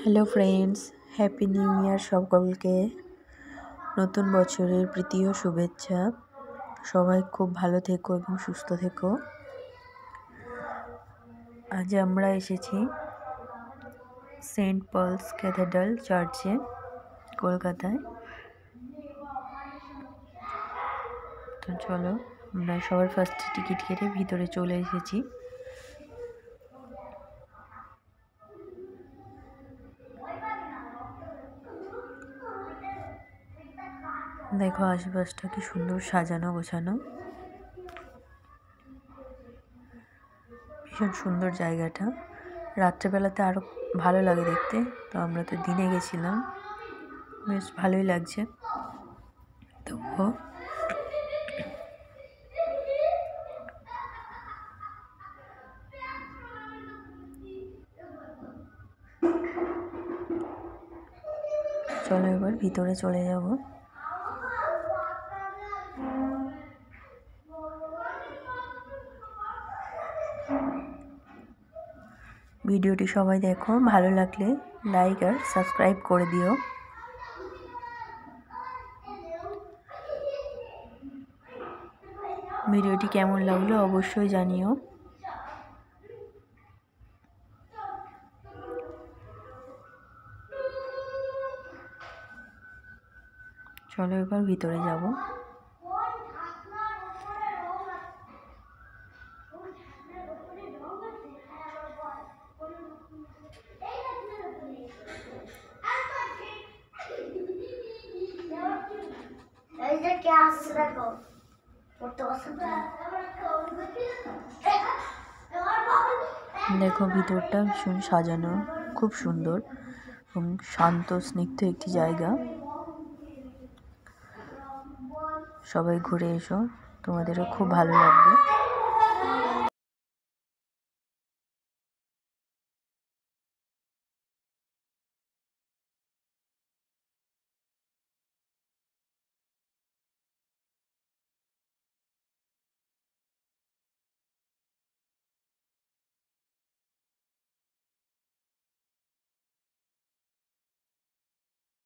Hello friends, happy new year সকলকে। নতুন বছরের প্রীতি ও শুভেচ্ছা। সবাই খুব ভালো থেকো এবং সুস্থ থেকো। আজ আমরা এসেছি সেন্ট পলস ক্যাথেড্রাল চার্চে, কলকাতায়। তো চলো, আমরা সবার ফার্স্টে টিকিট কেটে ভিতরে চলে এসেছি। দেখো আশেপাশটা কি সুন্দর সাজানো গোছানো, ভীষণ সুন্দর জায়গাটা। রাত্রেবেলাতে আরও ভালো লাগে দেখতে। তো আমরা তো দিনে গেছিলাম, বেশ ভালোই লাগছে। তবুও চলো এবার ভিতরে চলে যাব। ভিডিওটি সবাই দেখো, ভালো লাগলে লাইক আর সাবস্ক্রাইব করে দিও। ভিডিওটি কেমন লাগলো অবশ্যই জানিও। চলো এবার ভিতরে যাব। দেখো ভিতরটা ভীষণ সাজানো, খুব সুন্দর এবং শান্ত স্নিগ্ধ একটি জায়গা। সবাই ঘুরে এসো, তোমাদেরও খুব ভালো লাগবে।